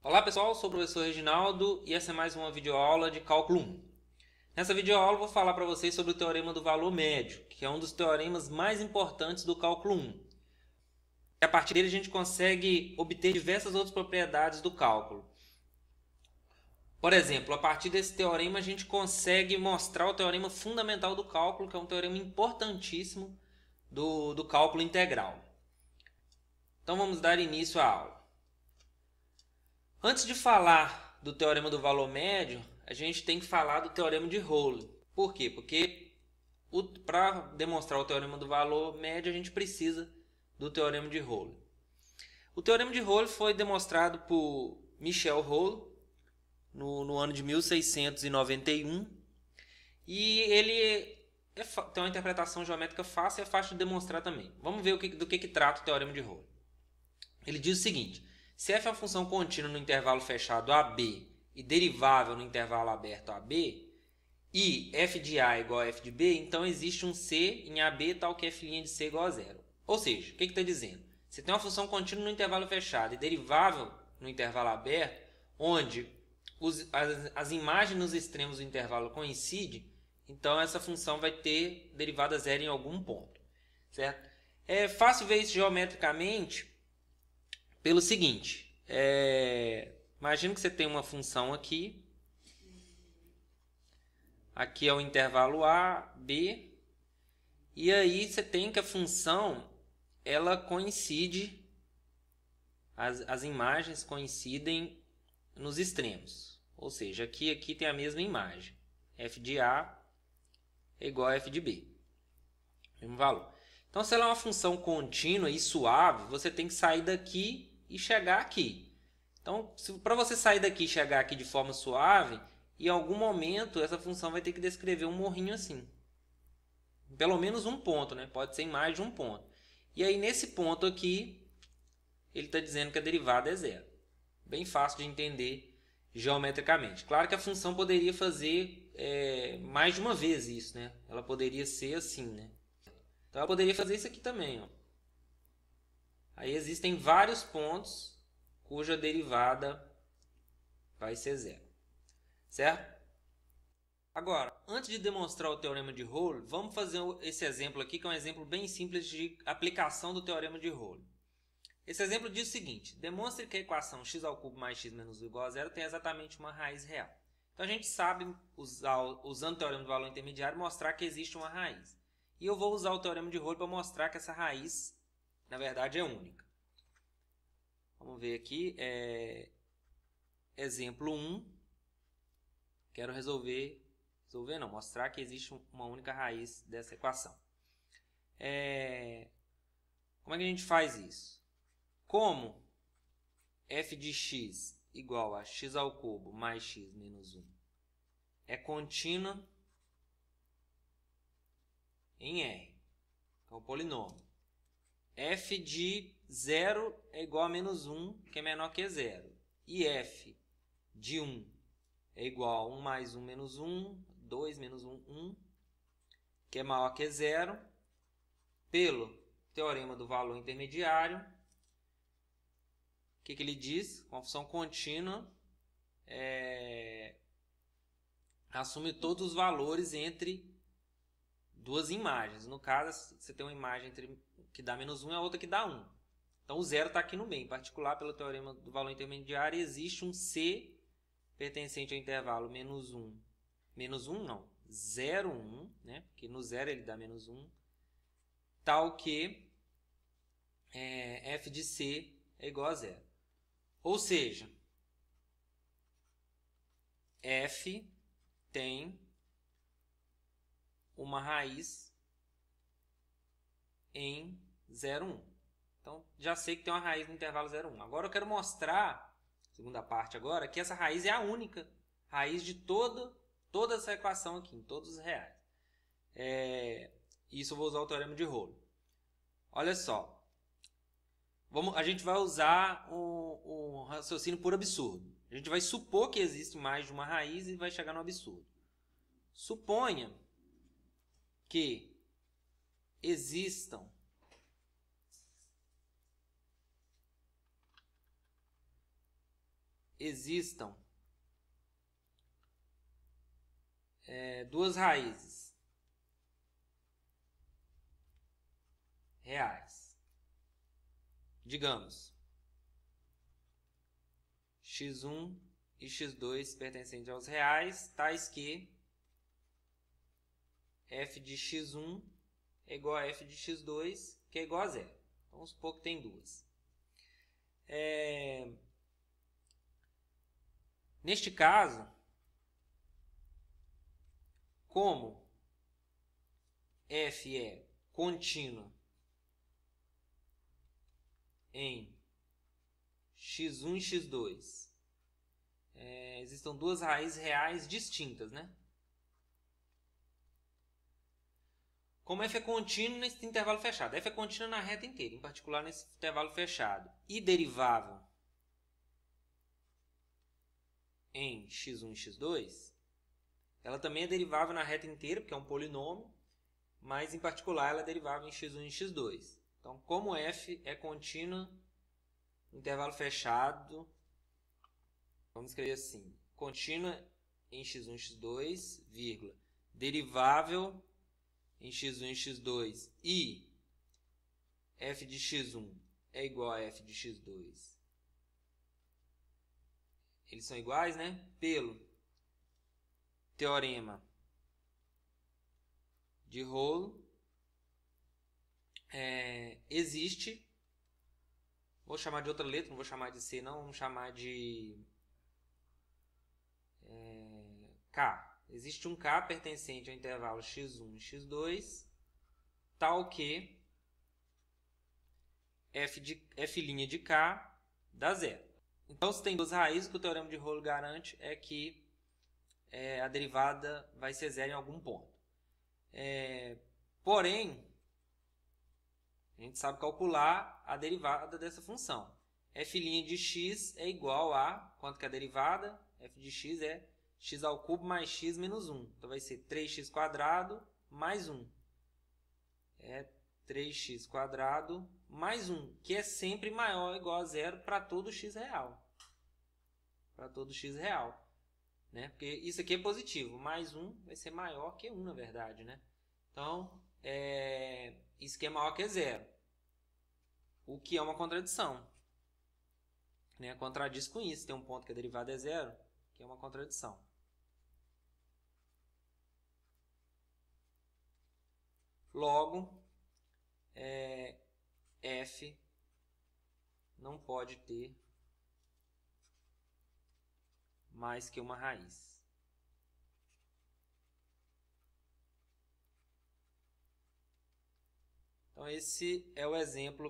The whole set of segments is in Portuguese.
Olá pessoal, sou o professor Reginaldo e essa é mais uma videoaula de cálculo 1. Nessa videoaula eu vou falar para vocês sobre o teorema do valor médio, que é um dos teoremas mais importantes do cálculo 1. E a partir dele a gente consegue obter diversas outras propriedades do cálculo. Por exemplo, a partir desse teorema a gente consegue mostrar o teorema fundamental do cálculo, que é um teorema importantíssimo do cálculo integral. Então vamos dar início à aula. Antes de falar do teorema do valor médio, a gente tem que falar do teorema de Rolle. Por quê? Porque para demonstrar o teorema do valor médio, a gente precisa do teorema de Rolle. O teorema de Rolle foi demonstrado por Michel Rolle no ano de 1691 e ele tem uma interpretação geométrica fácil e é fácil de demonstrar também. Vamos ver do que trata o teorema de Rolle. Ele diz o seguinte: se f é uma função contínua no intervalo fechado AB e derivável no intervalo aberto AB, e f de A é igual a f de B, então existe um C em AB tal que f' de C é igual a zero. Ou seja, o que está dizendo? Você tem uma função contínua no intervalo fechado e derivável no intervalo aberto, onde as imagens nos extremos do intervalo coincidem, então essa função vai ter derivada zero em algum ponto. Certo? É fácil ver isso geometricamente pelo seguinte, imagina que você tem uma função aqui é o intervalo A, B, e aí você tem que a função ela coincide, as imagens coincidem nos extremos, ou seja, aqui tem a mesma imagem, f de A é igual a f de B, mesmo valor. Então, se ela é uma função contínua e suave, você tem que sair daqui e chegar aqui. Então, para você sair daqui e chegar aqui de forma suave, em algum momento essa função vai ter que descrever um morrinho assim. Pelo menos um ponto, né? Pode ser em mais de um ponto. E aí, nesse ponto aqui, ele está dizendo que a derivada é zero. Bem fácil de entender geometricamente. Claro que a função poderia fazer mais de uma vez isso, né? Ela poderia ser assim, né? Então, ela poderia fazer isso aqui também, ó. Aí existem vários pontos cuja derivada vai ser zero, certo? Agora, antes de demonstrar o teorema de Rolle, vamos fazer esse exemplo aqui, que é um exemplo bem simples de aplicação do teorema de Rolle. Esse exemplo diz o seguinte: demonstre que a equação x² mais x menos 1 igual a zero tem exatamente uma raiz real. Então a gente sabe, usando o teorema do valor intermediário, mostrar que existe uma raiz. E eu vou usar o teorema de Rolle para mostrar que essa raiz, na verdade, é única. Vamos ver aqui, exemplo 1. Quero mostrar que existe uma única raiz dessa equação. Como é que a gente faz isso? Como f de x igual a x² mais x menos 1 é contínua em R, que é o polinômio. F de 0 é igual a menos 1, que é menor que 0. E f de 1 é igual a 1 mais 1 menos 1, 2 menos 1, 1, que é maior que 0, pelo teorema do valor intermediário. O que ele diz? Uma função contínua assume todos os valores entre duas imagens. No caso, você tem uma imagem que dá menos 1 e a outra que dá 1. Então, o zero está aqui no meio. Em particular, pelo teorema do valor intermediário, existe um C pertencente ao intervalo menos 1. Menos 1 não, 0, 1, né? Porque no zero ele dá menos 1. Tal que f de C é igual a 0. Ou seja, f tem uma raiz em 0, 1. Então, já sei que tem uma raiz no intervalo 0, 1. Agora eu quero mostrar, segunda parte agora, que essa raiz é a única raiz de toda essa equação aqui, em todos os reais. Isso eu vou usar o teorema de Rolle. Olha só. A gente vai usar um raciocínio por absurdo. A gente vai supor que existe mais de uma raiz e vai chegar no absurdo. Suponha que existam existam duas raízes reais, digamos, x1 e x2 pertencentes aos reais, tais que f de x1 é igual a f de x2, que é igual a zero. Então, vamos supor que tem duas. Neste caso, como f é contínua em x1 e x2, existem duas raízes reais distintas, né? Como f é contínuo nesse intervalo fechado, f é contínua na reta inteira, em particular nesse intervalo fechado, e derivável em x1 e x2, ela também é derivável na reta inteira, porque é um polinômio, mas em particular ela é derivável em x1 e x2. Então, como f é contínua no intervalo fechado, vamos escrever assim, contínua em x1 e x2, vírgula, derivável em x1 e x2 e f de x1 é igual a f de x2. Eles são iguais, né? Pelo teorema de Rolo, existe, vou chamar de outra letra, não vou chamar de C não, vamos chamar de K. Existe um K pertencente ao intervalo x1 e x2, tal que f de K dá zero. Então, se tem duas raízes, o que o teorema de Rolo garante é que a derivada vai ser zero em algum ponto. Porém, a gente sabe calcular a derivada dessa função. F' de x é igual a, quanto que é a derivada? F de x é x ao cubo mais x menos 1. Então, vai ser 3x² mais 1. 3x² mais 1, que é sempre maior ou igual a zero para todo x real. Para todo x real. Né? Porque isso aqui é positivo. Mais 1 vai ser maior que 1, na verdade. Né? Então, isso aqui é maior que zero. O que é uma contradição. Né? Contradiz com isso. Tem um ponto que a derivada é zero, que é uma contradição. Logo, f não pode ter mais que uma raiz. Então, esse é o exemplo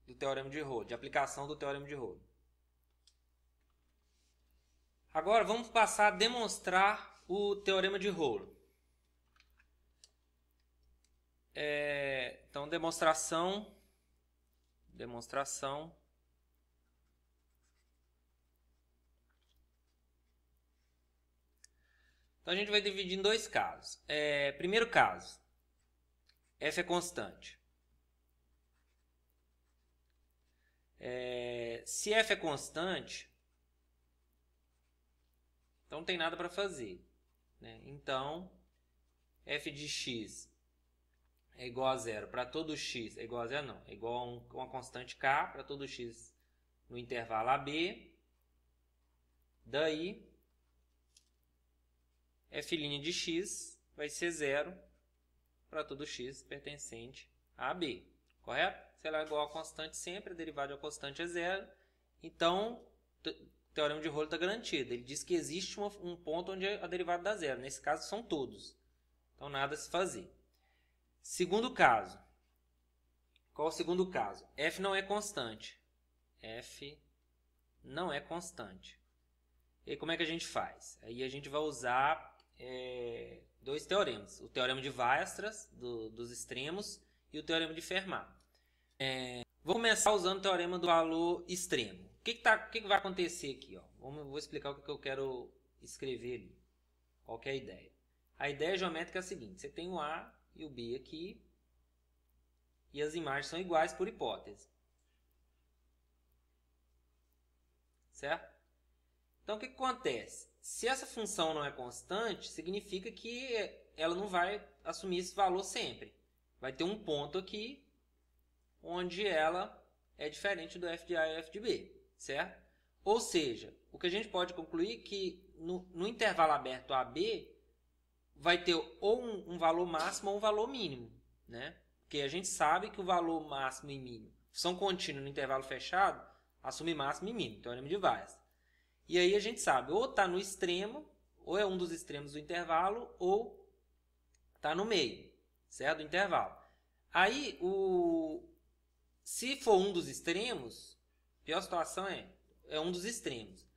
do teorema de Rolo, de aplicação do teorema de Rolo. Agora, vamos passar a demonstrar o teorema de Rolo. Então, demonstração. Então, a gente vai dividir em dois casos. Primeiro caso, f é constante. Se f é constante, então não tem nada para fazer. Né? Então, f de x é igual a zero para todo x. É igual a zero? Não. É igual a uma constante k para todo x no intervalo AB. Daí, f' de x vai ser zero para todo x pertencente a AB. Correto? Se ela é igual a constante sempre, a derivada da constante é zero. Então, o teorema de Rolo está garantido. Ele diz que existe um ponto onde a derivada dá zero. Nesse caso, são todos. Então, nada a se fazer. Segundo caso. Qual o segundo caso? F não é constante. F não é constante. E aí, como é que a gente faz? Aí a gente vai usar dois teoremas. O teorema de Weierstrass, dos extremos, e o teorema de Fermat. Vou começar usando o teorema do valor extremo. O que vai acontecer aqui? Ó? Vou explicar o que eu quero escrever ali. Qual que é a ideia? A ideia geométrica é a seguinte. Você tem o A e o B aqui. E as imagens são iguais por hipótese. Certo? Então, o que acontece? Se essa função não é constante, significa que ela não vai assumir esse valor sempre. Vai ter um ponto aqui onde ela é diferente do f de A e f de B, certo? Ou seja, o que a gente pode concluir é que no intervalo aberto AB vai ter ou um valor máximo ou um valor mínimo, né? Porque a gente sabe que o valor máximo e mínimo, função contínua no intervalo fechado, assume máximo e mínimo, teorema de Weierstrass. E aí a gente sabe, ou está no extremo, ou é um dos extremos do intervalo, ou está no meio, certo? Do intervalo. Aí, se for um dos extremos, a pior situação é um dos extremos.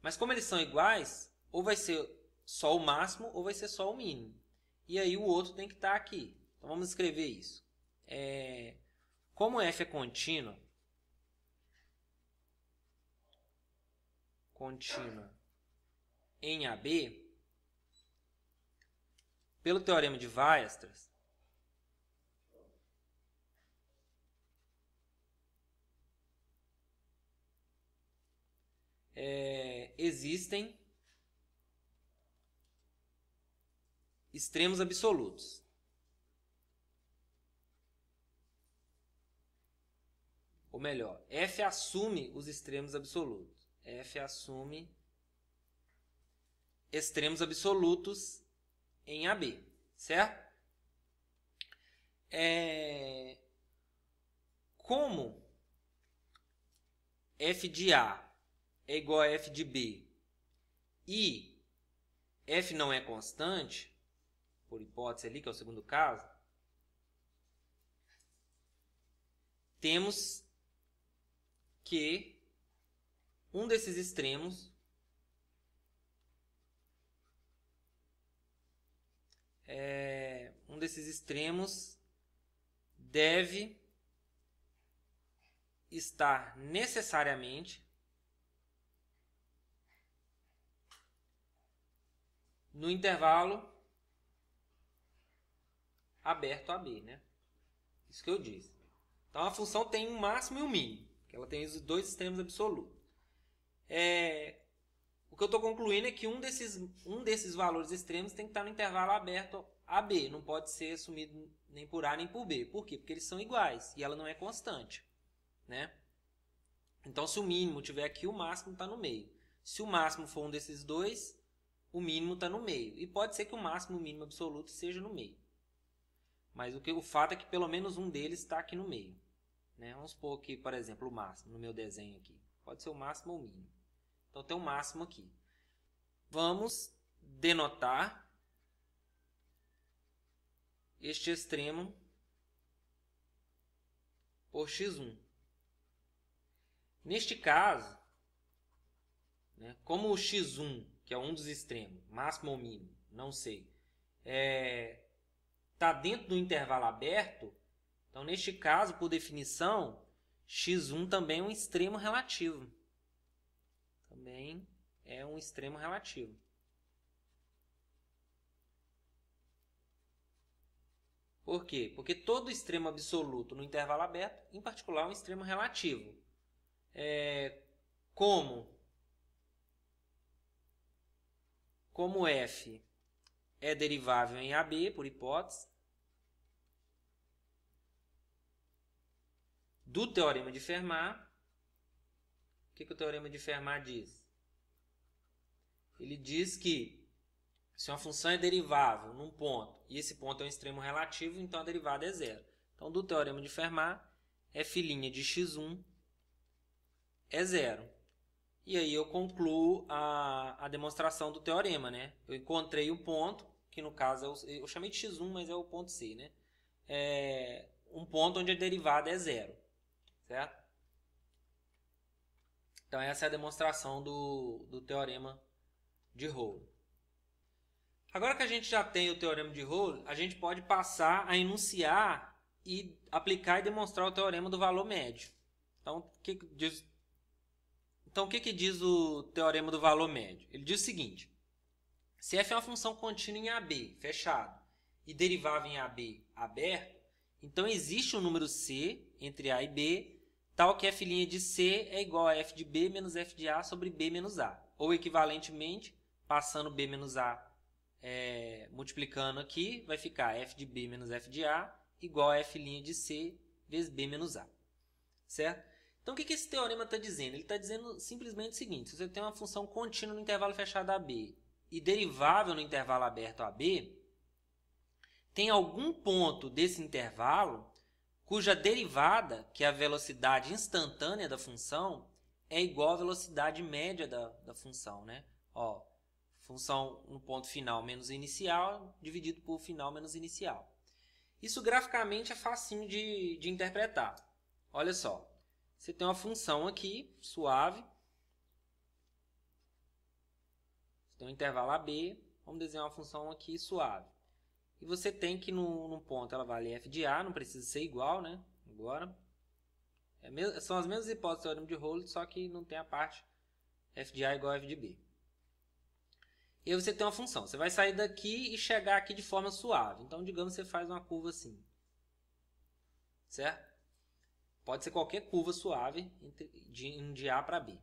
Mas como eles são iguais, ou vai ser só o máximo, ou vai ser só o mínimo. E aí o outro tem que estar aqui. Então vamos escrever isso. Como f é contínua em AB, pelo teorema de Weierstrass, existem extremos absolutos. Ou melhor, f assume os extremos absolutos. F assume extremos absolutos em AB, certo? Como f de A é igual a f de B e f não é constante, por hipótese ali, que é o segundo caso, temos que um desses extremos deve estar necessariamente no intervalo aberto AB, né? Isso que eu disse. Então a função tem um máximo e um mínimo, que ela tem os dois extremos absolutos. O que eu estou concluindo é que um desses valores extremos tem que estar no intervalo aberto AB, não pode ser assumido nem por A nem por B. Por quê? Porque eles são iguais e ela não é constante, né? Então, se o mínimo tiver aqui, o máximo está no meio. Se o máximo for um desses dois, o mínimo está no meio. E pode ser que o máximo e o mínimo absoluto seja no meio. Mas o fato é que pelo menos um deles está aqui no meio, né? Vamos supor aqui, por exemplo, o máximo no meu desenho aqui. Pode ser o máximo ou o mínimo. Então, tem um máximo aqui. Vamos denotar este extremo por x1. Neste caso, né, como o x1, que é um dos extremos, máximo ou mínimo, não sei, está dentro do intervalo aberto, então, neste caso, por definição, x1 também é um extremo relativo. Também é um extremo relativo. Por quê? Porque todo extremo absoluto no intervalo aberto, em particular, é um extremo relativo. Como f é derivável em AB, por hipótese, do teorema de Fermat, o que o teorema de Fermat diz? Ele diz que se uma função é derivável num ponto e esse ponto é um extremo relativo, então a derivada é zero. Então, do teorema de Fermat, f' de x1 é zero. E aí eu concluo a demonstração do teorema, né? Eu encontrei um ponto, que no caso eu chamei de x1, mas é o ponto C, né? Um ponto onde a derivada é zero, certo? Então essa é a demonstração do teorema de Rolle. Agora que a gente já tem o teorema de Rolle, a gente pode passar a enunciar e aplicar e demonstrar o teorema do valor médio. Então, o que diz o teorema do valor médio? Ele diz o seguinte: se f é uma função contínua em AB, fechado, e derivável em AB, aberto, então existe um número C entre A e B, tal que f' de C é igual a f de B menos f de A sobre B menos A. Ou equivalentemente, passando B menos A multiplicando aqui, vai ficar f de B menos f de A igual a f' de C vezes B menos A. Certo? Então, o que esse teorema está dizendo? Ele está dizendo simplesmente o seguinte: se você tem uma função contínua no intervalo fechado AB e derivável no intervalo aberto AB, tem algum ponto desse intervalo cuja derivada, que é a velocidade instantânea da função, é igual à velocidade média da função, né? Ó, função no ponto final menos inicial dividido por final menos inicial. Isso graficamente é facinho de interpretar. Olha só, você tem uma função aqui, suave. Você tem um intervalo AB, vamos desenhar uma função aqui, suave. E você tem que num ponto ela vale f de A, não precisa ser igual, né? Agora, são as mesmas hipóteses do teorema de Rowland, só que não tem a parte f de A igual a f de B. E aí você tem uma função. Você vai sair daqui e chegar aqui de forma suave. Então, digamos que você faz uma curva assim. Certo? Pode ser qualquer curva suave de A para B.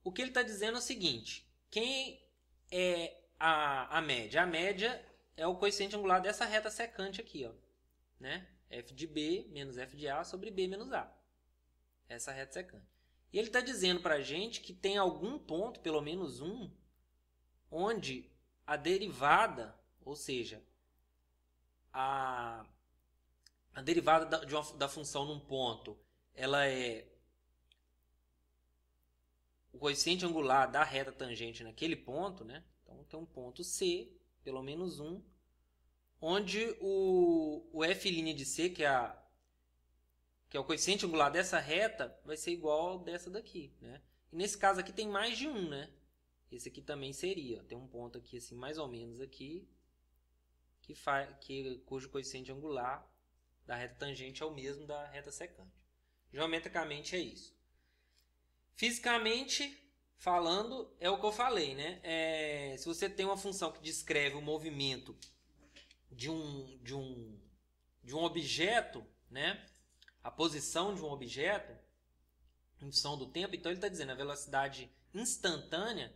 O que ele está dizendo é o seguinte. Quem é a média? A média é o coeficiente angular dessa reta secante aqui. Ó, né? F de B menos F de A sobre B menos A. Essa reta secante. E ele está dizendo para a gente que tem algum ponto, pelo menos um, onde a derivada, ou seja, a derivada da função num ponto, ela é o coeficiente angular da reta tangente naquele ponto, né? Então tem um ponto C, pelo menos um, onde o f' de C, que é o coeficiente angular dessa reta, vai ser igual ao dessa daqui, né? E nesse caso aqui tem mais de um, né? Esse aqui também seria. Tem um ponto aqui, assim, mais ou menos aqui, cujo coeficiente angular da reta tangente é o mesmo da reta secante. Geometricamente é isso. Fisicamente falando, é o que eu falei, né? Se você tem uma função que descreve o movimento de um objeto, né? A posição de um objeto em função do tempo, então ele está dizendo a velocidade instantânea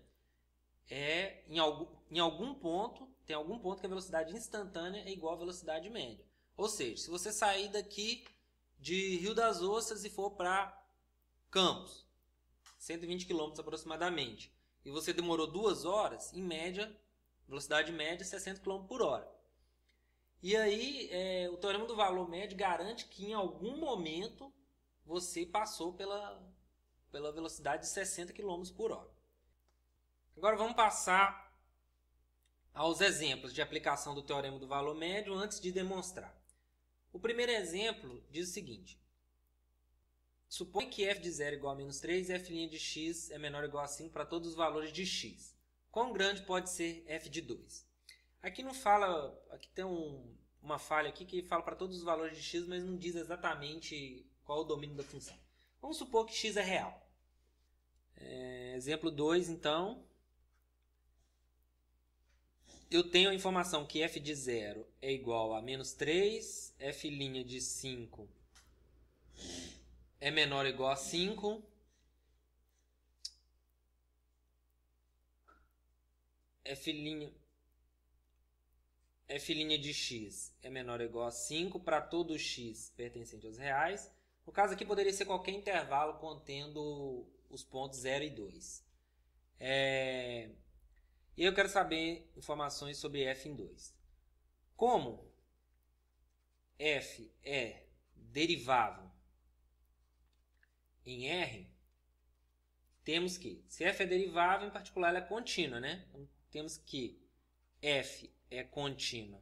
em algum ponto, tem algum ponto que a velocidade instantânea é igual à velocidade média. Ou seja, se você sair daqui de Rio das Ostras e for para Campos, 120 km aproximadamente, e você demorou 2 horas, em média, velocidade média 60 km por hora. E aí, o teorema do valor médio garante que em algum momento você passou pela velocidade de 60 km por hora. Agora vamos passar aos exemplos de aplicação do teorema do valor médio antes de demonstrar. O primeiro exemplo diz o seguinte. Supõe que f de 0 é igual a menos 3 e f' de x é menor ou igual a 5 para todos os valores de x. Quão grande pode ser f de 2? Aqui não fala, aqui tem uma falha aqui que fala para todos os valores de x, mas não diz exatamente qual é o domínio da função. Vamos supor que x é real. Exemplo 2, então. Eu tenho a informação que f de 0 é igual a menos 3, f' de 5 é menor ou igual a 5, f' de x é menor ou igual a 5 para todo x pertencente aos reais. No caso aqui poderia ser qualquer intervalo contendo os pontos 0 e 2. E eu quero saber informações sobre f em 2. Como f é derivável em R, temos que, se f é derivável, em particular ela é contínua, né? Então, temos que f é contínua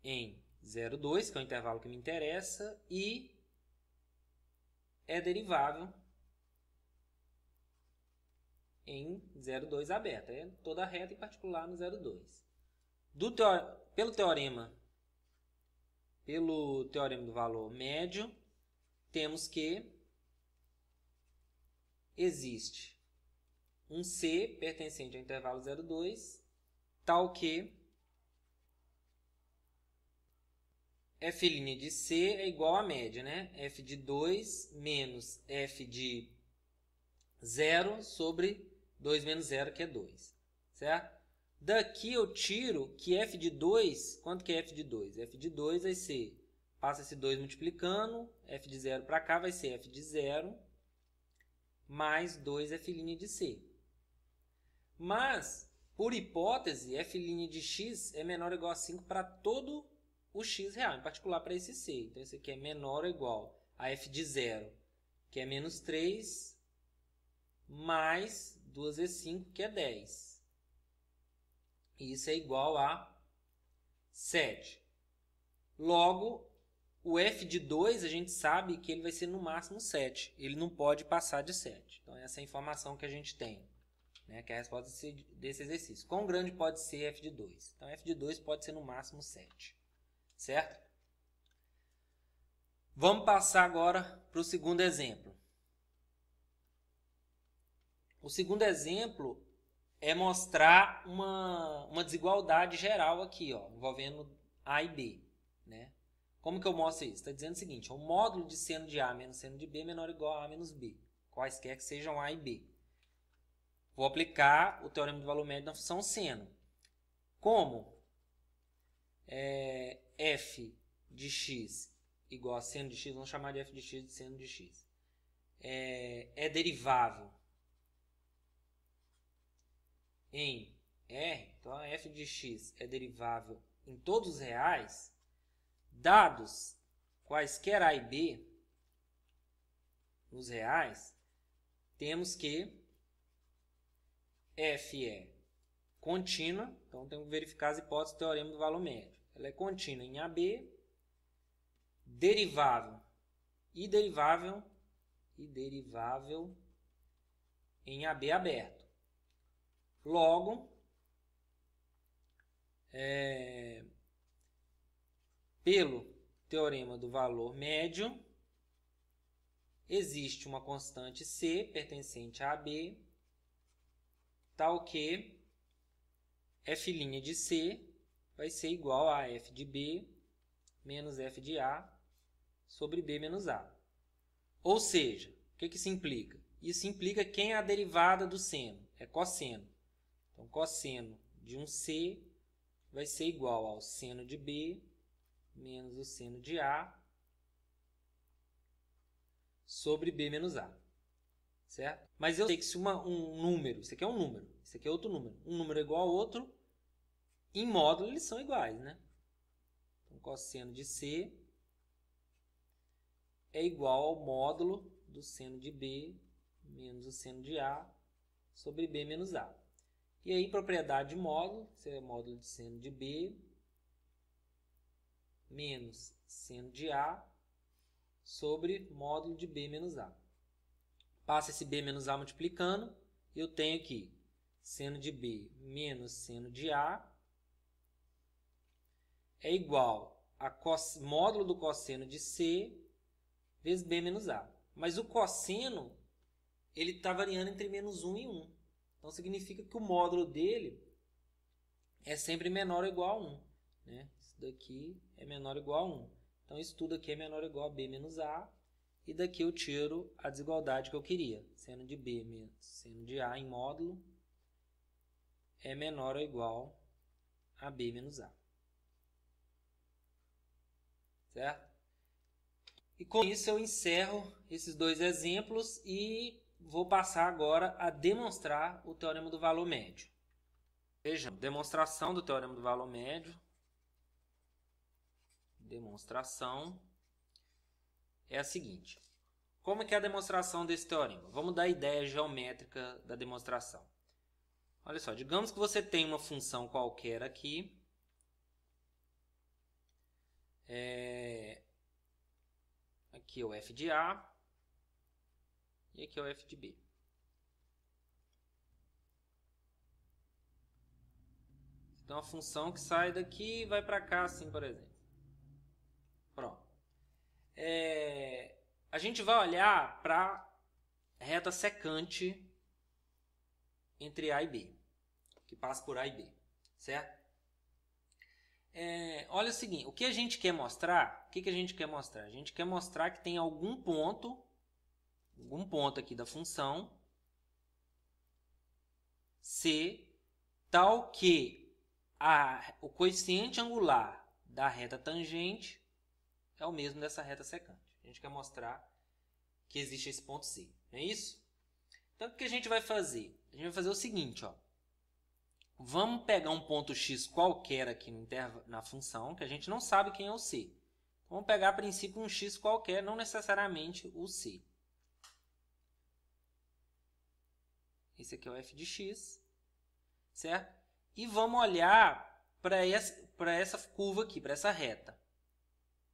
em 0,2, que é o intervalo que me interessa, e é derivável em 0,2 aberta. É toda a reta, em particular no 0,2. Pelo teorema do valor médio, temos que existe um C pertencente ao intervalo 0,2, tal que f' de C é igual à média, né? F de 2 menos F de 0 sobre 2 menos 0, que é 2, certo? Daqui eu tiro que f de 2, quanto que é f de 2? F de 2 vai ser, passa esse 2 multiplicando, f de 0 para cá vai ser f de 0 mais 2f' de C. Mas, por hipótese, f' de x é menor ou igual a 5 para todo o x real, em particular para esse C. Então, esse aqui é menor ou igual a f de 0, que é menos 3, mais 2 vezes 5, que é 10. E isso é igual a 7. Logo, o f de 2, a gente sabe que ele vai ser no máximo 7. Ele não pode passar de 7. Então, essa é a informação que a gente tem, né, que é a resposta desse exercício. Quão grande pode ser f de 2? Então, f de 2 pode ser no máximo 7. Certo? Vamos passar agora para o segundo exemplo. O segundo exemplo é mostrar uma desigualdade geral aqui, ó, envolvendo A e B, né? Como que eu mostro isso? Está dizendo o seguinte, o módulo de seno de A menos seno de B é menor ou igual a A menos B, quaisquer que sejam A e B. Vou aplicar o teorema do valor médio na função seno. Como f de x igual a seno de x, vamos chamar de f de x de seno de x, é derivável em R, então a f de x é derivável em todos os reais, dados quaisquer A e B nos reais, temos que f é contínua, então temos que verificar as hipóteses do teorema do valor médio. Ela é contínua em AB, derivável e derivável em AB aberto. Logo, pelo teorema do valor médio, existe uma constante C pertencente a AB, tal que f' de C vai ser igual a f de B menos f de A sobre B menos A. Ou seja, o que isso implica? Isso implica quem é a derivada do seno, é cosseno. Então, cosseno de um C vai ser igual ao seno de B menos o seno de A sobre B menos A. Certo? Mas eu sei que se um número, isso aqui é um número, isso aqui é outro número, um número é igual ao outro, em módulo eles são iguais, né? Então, cosseno de C é igual ao módulo do seno de B menos o seno de A sobre B menos A. E aí, propriedade de módulo, seria módulo de seno de B menos seno de A sobre módulo de B menos A. Passa esse B menos A multiplicando, eu tenho aqui seno de B menos seno de A é igual a módulo do cosseno de C vezes B menos A. Mas o cosseno ele está variando entre menos 1 e 1. Então, significa que o módulo dele é sempre menor ou igual a 1. Né? Isso daqui é menor ou igual a 1. Então, isso tudo aqui é menor ou igual a B menos A. E daqui eu tiro a desigualdade que eu queria. Seno de B menos seno de A em módulo é menor ou igual a B menos A. Certo? E com isso eu encerro esses dois exemplos e vou passar agora a demonstrar o teorema do valor médio. Vejam, demonstração do teorema do valor médio. Demonstração é a seguinte. Como é que é a demonstração desse teorema? Vamos dar a ideia geométrica da demonstração. Olha só, digamos que você tem uma função qualquer aqui. Aqui é o f de A e aqui é o f de B. Então, uma função que sai daqui e vai para cá, assim, por exemplo. Pronto. A gente vai olhar para a reta secante entre A e B, que passa por A e B, certo? Olha o seguinte, o que a gente quer mostrar? O que a gente quer mostrar? A gente quer mostrar que tem algum ponto aqui da função C, tal que o coeficiente angular da reta tangente é o mesmo dessa reta secante. A gente quer mostrar que existe esse ponto C, não é isso? Então, o que a gente vai fazer? A gente vai fazer o seguinte, ó. Vamos pegar um ponto x qualquer aqui na função, que a gente não sabe quem é o C. Então, vamos pegar, a princípio, um x qualquer, não necessariamente o C. Esse aqui é o f de x, certo? E vamos olhar para essa curva aqui, para essa reta.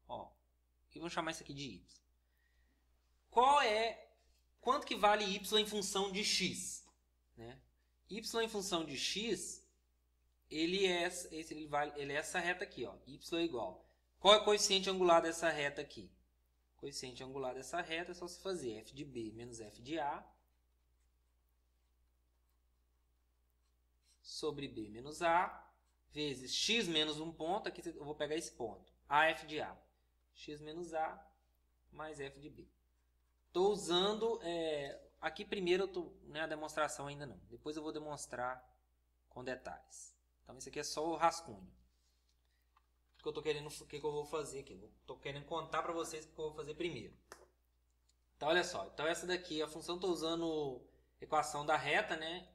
Ó, e vamos chamar isso aqui de y. Quanto que vale y em função de x? Né? Y em função de x, ele é essa reta aqui, ó, y é igual. Qual é o coeficiente angular dessa reta aqui? O coeficiente angular dessa reta é só se fazer f de b menos f de a sobre b menos a vezes x menos um ponto, aqui eu vou pegar esse ponto, af de a, x menos a mais f de b. Estou usando, aqui primeiro, não é a demonstração ainda não, depois eu vou demonstrar com detalhes. Então, isso aqui é só o rascunho. O que eu vou fazer aqui? Estou querendo contar para vocês o que eu vou fazer primeiro. Então, olha só. Então, essa daqui, a função, estou usando a equação da reta, né?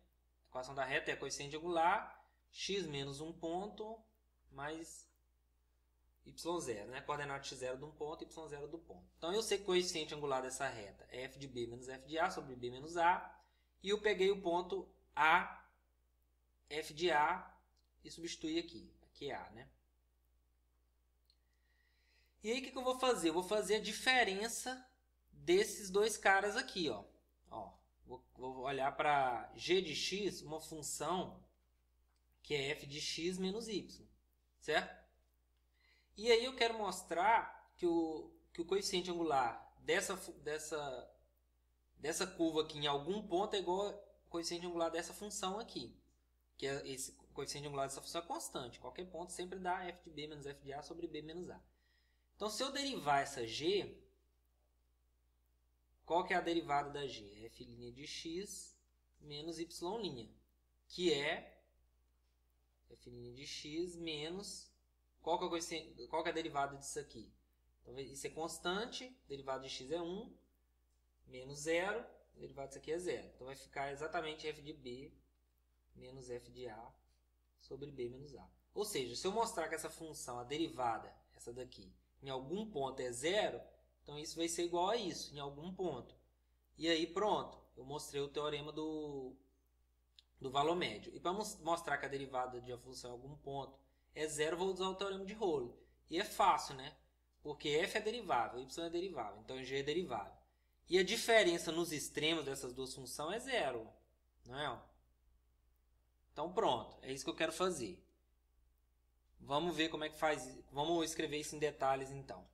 A equação da reta é a coeficiente angular, x menos um ponto, mais y0, né? Coordenada x0 de um ponto, y0 do ponto. Então, eu sei que o coeficiente angular dessa reta é f de b menos f de a sobre b menos a. E eu peguei o ponto a, f de a, e substituir aqui. Aqui é a, né? E aí, o que eu vou fazer? Eu vou fazer a diferença desses dois caras aqui, ó. Vou olhar para g de x, uma função que é f de x menos y, certo? E aí eu quero mostrar que o coeficiente angular dessa curva aqui em algum ponto é igual ao coeficiente angular dessa função aqui. Que esse coeficiente angular dessa função é constante. Qualquer ponto sempre dá f de b menos f de a sobre b menos a. Então, se eu derivar essa g, qual que é a derivada da g? F' de x menos y', que é f' de x menos... Qual que é a derivada disso aqui? Então, isso é constante, derivada de x é 1, menos 0, derivada disso aqui é 0. Então, vai ficar exatamente f de b menos f de a sobre b menos a. Ou seja, se eu mostrar que essa função, a derivada, essa daqui, em algum ponto é 0, então isso vai ser igual a isso, em algum ponto. E aí pronto, eu mostrei o teorema do valor médio. E para mostrar que a derivada de uma função em algum ponto é 0, vou usar o teorema de Rolo. E é fácil, né? Porque f é derivável, y é derivável, então g é derivável. E a diferença nos extremos dessas duas funções é 0, não é? Então pronto, é isso que eu quero fazer. Vamos ver como é que faz. Vamos escrever isso em detalhes então.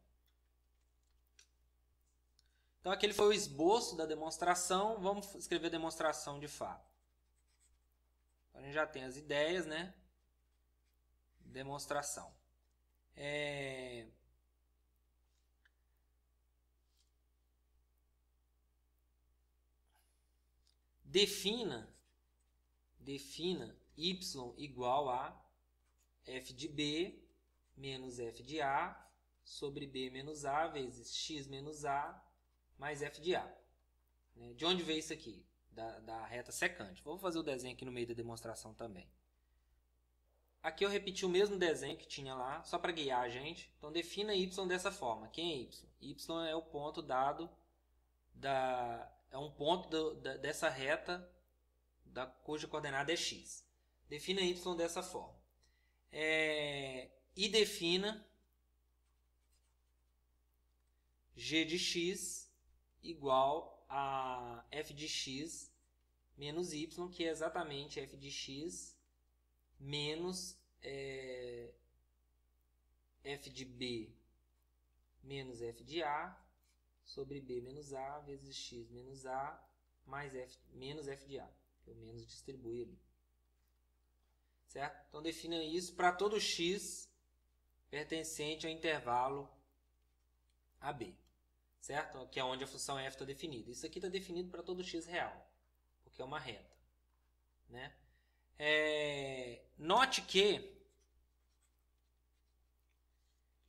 Então aquele foi o esboço da demonstração. Vamos escrever a demonstração de fato. A gente já tem as ideias, né? Demonstração. Defina y igual a f de b menos f de a sobre b menos a vezes x menos a mais f de a. De onde veio isso aqui? Da reta secante. Vou fazer o desenho aqui no meio da demonstração também. Aqui eu repeti o mesmo desenho que tinha lá, só para guiar a gente. Então, defina y dessa forma. Quem é y? Y é o ponto dado, é um ponto dessa reta cuja coordenada é x. Defina y dessa forma. E defina g de x igual a f de x menos y, que é exatamente f de x menos f de b menos f de a sobre b menos a vezes x menos a mais menos f de a. Que o menos distribui ali. Certo? Então, defina isso para todo x pertencente ao intervalo AB, certo? Que é onde a função f está definida. Isso aqui está definido para todo x real, porque é uma reta, né? Note que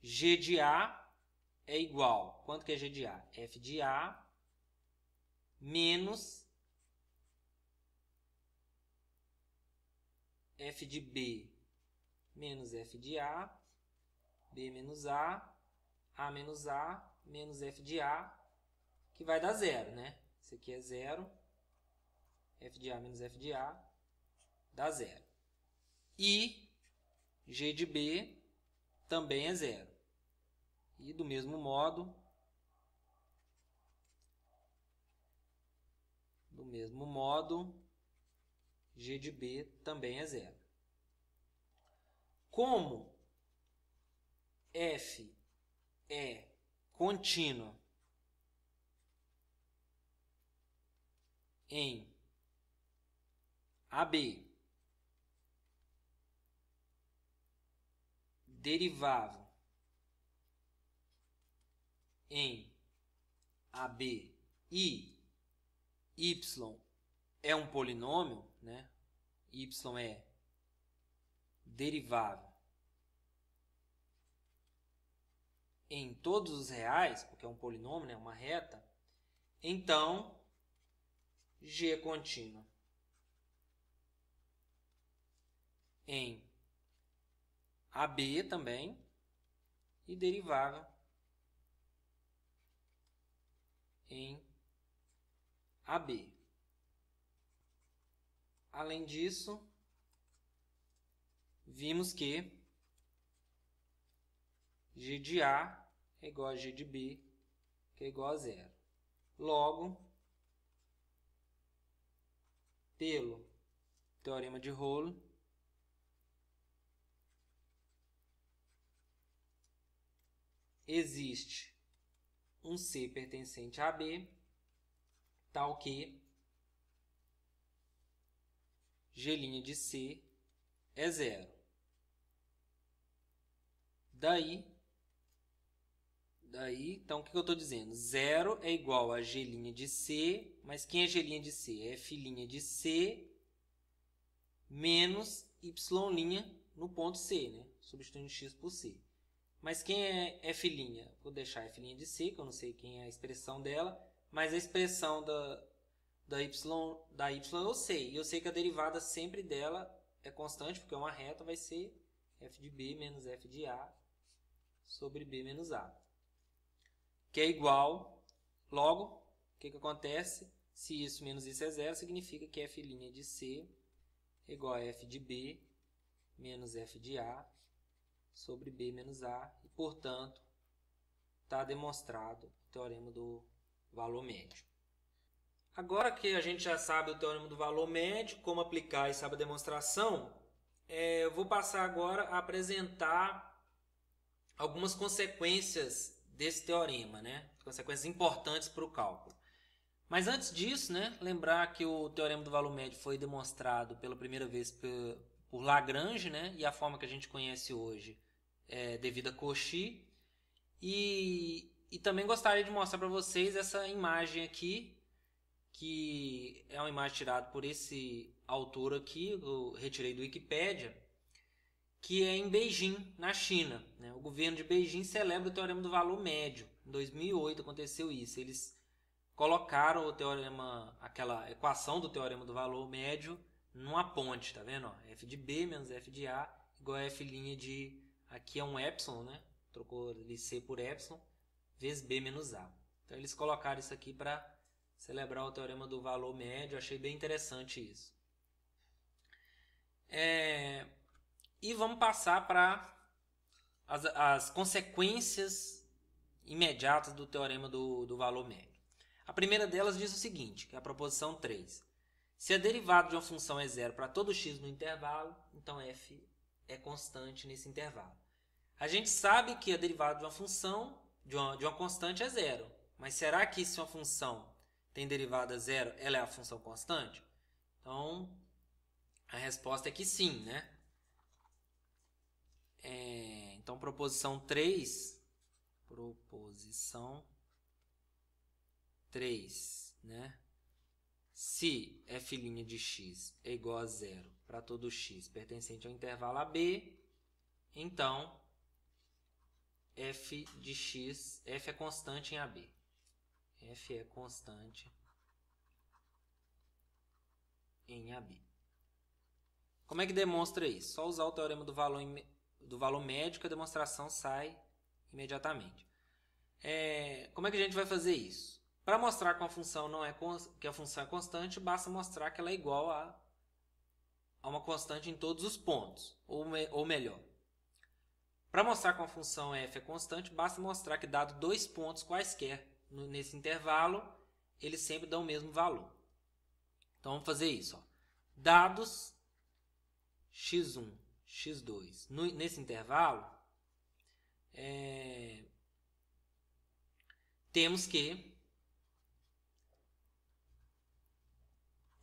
g de A é igual, quanto que é g de A? F de A menos f de B menos f de A, B menos A menos A, menos f de A, que vai dar zero, né? Isso aqui é zero, f de A menos f de A dá zero. E g de B também é zero. E do mesmo modo, g de B também é zero. Como f é contínuo em AB, derivável em AB e y é um polinômio, né? Y é derivável em todos os reais, porque é um polinômio, né? Uma reta, então g é contínuo em AB também e derivável em AB. Além disso, vimos que g de A é igual a g de B, que é igual a zero. Logo, pelo teorema de Rolle, existe um C pertencente a B, tal que G' de C é zero. Daí, então, o que eu estou dizendo? Zero é igual a G' de C, mas quem é G' de C? É F' de C menos Y' no ponto C, né? Substituindo x por C. Mas quem é F'? Vou deixar F' de C, que eu não sei quem é a expressão dela, mas a expressão da y eu sei. E eu sei que a derivada sempre dela é constante, porque é uma reta, vai ser f de B menos f de A sobre B menos A. Que é igual, logo, o que acontece? Se isso menos isso é zero, significa que f' de C é igual a f de B menos f de A sobre B menos A. E, portanto, está demonstrado o teorema do valor médio. Agora que a gente já sabe o teorema do valor médio, como aplicar e sabe a demonstração, eu vou passar agora a apresentar algumas consequências desse teorema, né? Consequências importantes para o cálculo. Mas antes disso, né, lembrar que o teorema do valor médio foi demonstrado pela primeira vez por Lagrange, né? E a forma que a gente conhece hoje é devida a Cauchy. E também gostaria de mostrar para vocês essa imagem aqui, que é uma imagem tirada por esse autor aqui, eu retirei do Wikipedia, que é em Beijing, na China, né? O governo de Beijing celebra o teorema do valor médio. Em 2008 aconteceu isso. Eles colocaram o teorema, aquela equação do teorema do valor médio numa ponte, tá vendo? F de B menos F de A igual a F' de... Aqui é um epsilon, né? Trocou ali C por epsilon, vezes B menos A. Então eles colocaram isso aqui para celebrar o teorema do valor médio. Achei bem interessante isso. E vamos passar para as consequências imediatas do teorema do valor médio. A primeira delas diz o seguinte, que é a proposição 3. Se a derivada de uma função é zero para todo x no intervalo, então f é constante nesse intervalo. A gente sabe que a derivada de uma função, de uma constante, é zero. Mas será que se uma função tem derivada zero, ela é a função constante? Então, a resposta é que sim, né? Então, proposição 3, né? Se f' de x é igual a 0 para todo x pertencente ao intervalo AB, então f de x, f é constante em AB. F é constante em AB. Como é que demonstra isso? Só usar o teorema do valor médio que a demonstração sai imediatamente. Como é que a gente vai fazer isso? Para mostrar que a função que a função é constante, basta mostrar que ela é igual a uma constante em todos os pontos, ou melhor. Para mostrar que uma função f é constante, basta mostrar que dado dois pontos quaisquer nesse intervalo, eles sempre dão o mesmo valor. Então vamos fazer isso. Ó. Dados x1, x2 nesse intervalo, temos que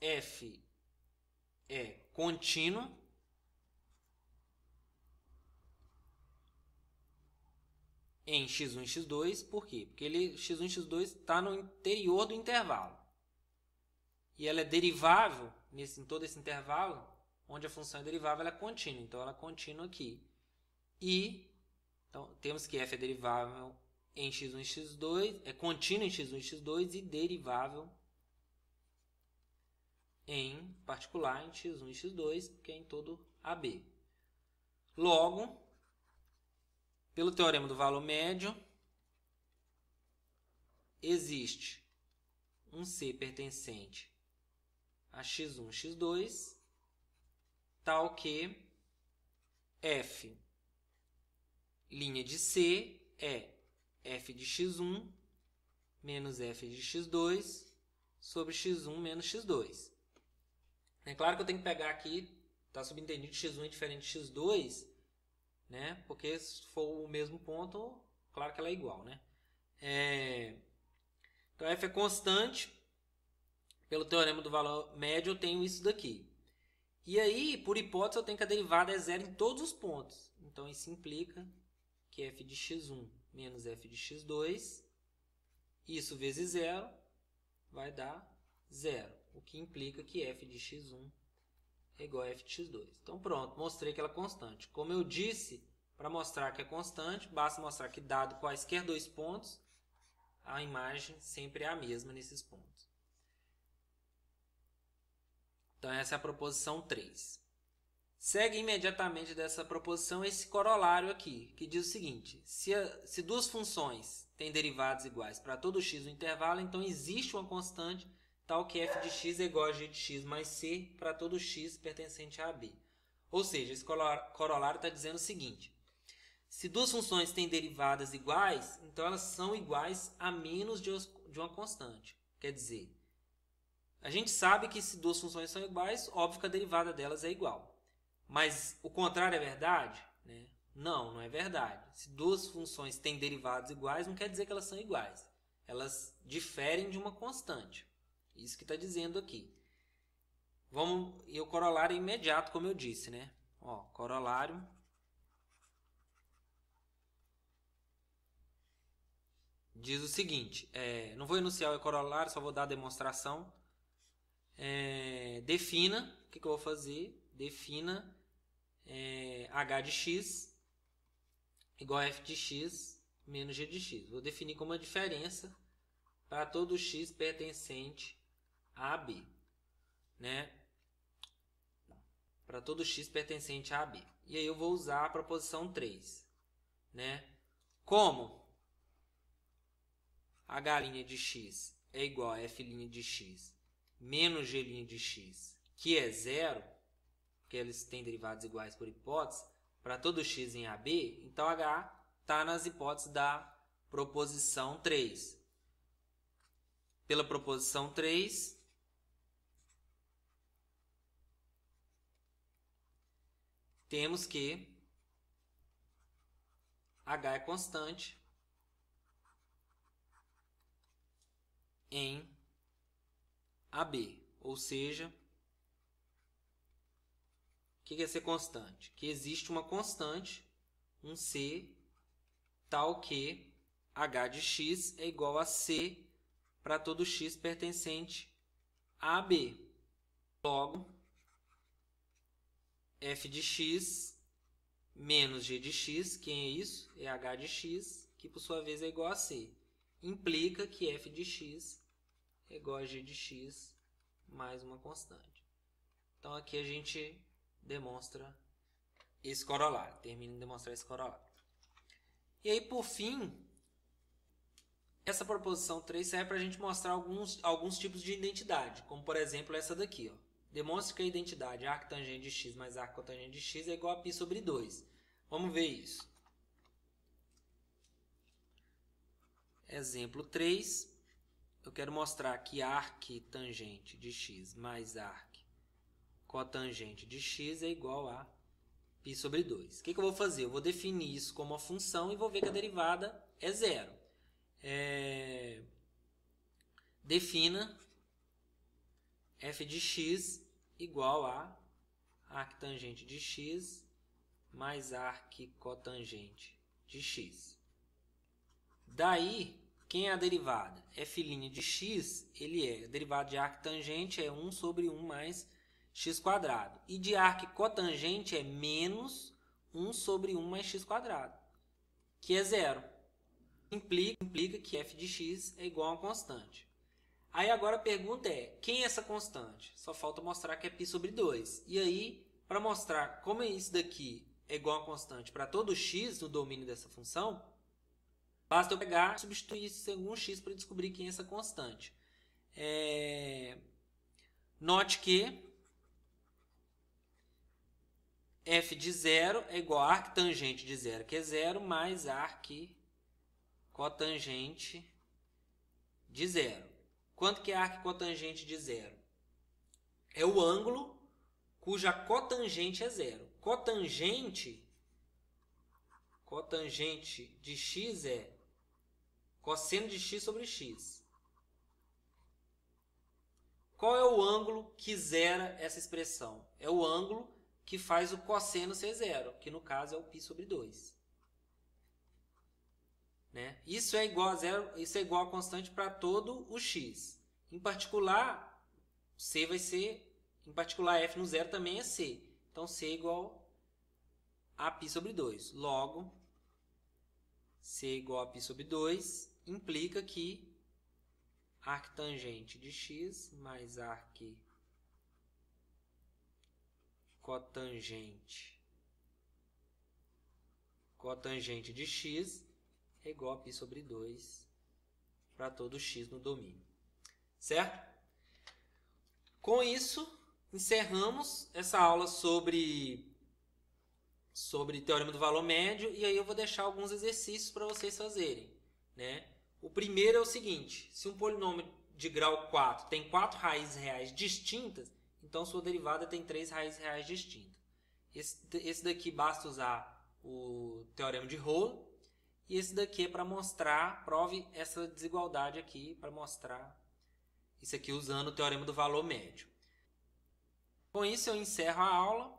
f é contínuo em x1 e x2. Por quê? Porque x1 e x2 está no interior do intervalo. E ela é derivável em todo esse intervalo, onde a função é derivável, ela é contínua. Então, ela é contínua aqui. Então, temos que f é derivável em x1 e x2, é contínua em x1 e x2 e derivável em particular em x1 e x2, que é em todo AB. Logo, pelo teorema do valor médio, existe um C pertencente a x1, x2, tal que f' de C é f de x1 menos f de x2 sobre x1 menos x2. É claro que eu tenho que pegar aqui, está subentendido que x1 é diferente de x2, né? Porque se for o mesmo ponto, claro que ela é igual, né? Então, f é constante. Pelo teorema do valor médio, eu tenho isso daqui. E aí, por hipótese, eu tenho que a derivada é zero em todos os pontos. Então, isso implica que f de x1 menos f de x2, isso vezes zero, vai dar zero. O que implica que f de x1 é igual a f de x2. Então, pronto, mostrei que ela é constante. Como eu disse, para mostrar que é constante, basta mostrar que, dado quaisquer dois pontos, a imagem sempre é a mesma nesses pontos. Então, essa é a proposição 3. Segue imediatamente dessa proposição esse corolário aqui, que diz o seguinte: se duas funções têm derivadas iguais para todo x no intervalo, então existe uma constante tal que f de x é igual a g de x mais c para todo x pertencente a AB. Ou seja, esse corolário está dizendo o seguinte: se duas funções têm derivadas iguais, então elas são iguais a menos de uma constante. Quer dizer, a gente sabe que se duas funções são iguais, óbvio que a derivada delas é igual. Mas o contrário é verdade? Né? Não é verdade. Se duas funções têm derivadas iguais, não quer dizer que elas são iguais. Elas diferem de uma constante. Isso que está dizendo aqui. E o corolário é imediato, como eu disse. Né? Ó, corolário diz o seguinte. Não vou enunciar o corolário, só vou dar a demonstração. Defina, o que eu vou fazer? Defina h de x igual a f de x menos g de x. Vou definir como uma diferença para todo x pertencente a AB. Né? Para todo x pertencente a AB. E aí eu vou usar a proposição 3. Né? Como h' de x é igual a f' de x menos g' de x, que é zero, porque eles têm derivadas iguais por hipótese, para todo x em AB, então h está nas hipóteses da proposição 3. Pela proposição 3, temos que h é constante em AB, ou seja, o que é ser constante? Que existe uma constante um C tal que h de x é igual a C para todo x pertencente a AB. Logo, f de x menos g de x, quem é isso? É h de x, que por sua vez é igual a C. Implica que f de x é igual a g de x mais uma constante. Então aqui a gente demonstra esse corolário, termina de demonstrar esse corolário. E aí, por fim, essa proposição 3 serve para a gente mostrar alguns tipos de identidade, como por exemplo essa daqui. Ó. Demonstre que a identidade arctangente de x mais arccotangente de x é igual a π sobre 2. Vamos ver isso. Exemplo 3. Eu quero mostrar que arctangente de x mais arccotangente de x é igual a π sobre 2. O que eu vou fazer? Eu vou definir isso como uma função e vou ver que a derivada é zero. Defina f de x igual a arctangente de x mais arccotangente de x. Daí, quem é a derivada? f' de x, a derivada de arctangente é 1 sobre 1 mais x². E de arccotangente é menos 1 sobre 1 mais x², que é zero. Implica que f de x é igual a uma constante. Aí agora a pergunta é, quem é essa constante? Só falta mostrar que é π sobre 2. E aí, para mostrar como isso daqui é igual a uma constante para todo x no domínio dessa função, basta eu pegar e substituir isso em algum x para descobrir quem é essa constante. Note que f de 0 é igual a arctangente de 0, que é 0, mais arccotangente de 0. Quanto que é arccotangente de 0? É o ângulo cuja cotangente é 0. Cotangente de x é cosseno de x sobre x. Qual é o ângulo que zera essa expressão? É o ângulo que faz o cosseno ser zero, que no caso é o π sobre 2. Né? Isso é igual a zero, isso é igual a constante para todo o x. Em particular, C vai ser, em particular f no zero também é C. Então C é igual a π sobre 2. Logo, C é igual a π sobre 2 implica que arctangente de x mais arccotangente de x é igual a π sobre 2 para todo x no domínio. Certo? Com isso, encerramos essa aula sobre teorema do valor médio, e aí eu vou deixar alguns exercícios para vocês fazerem. Né? O primeiro é o seguinte, se um polinômio de grau 4 tem 4 raízes reais distintas, então sua derivada tem 3 raízes reais distintas. Esse daqui basta usar o teorema de Rolle, e esse daqui é para mostrar, prove essa desigualdade aqui, para mostrar isso aqui usando o teorema do valor médio. Com isso eu encerro a aula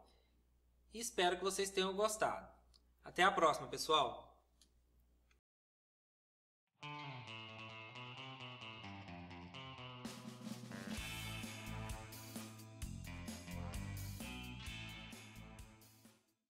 e espero que vocês tenham gostado. Até a próxima, pessoal!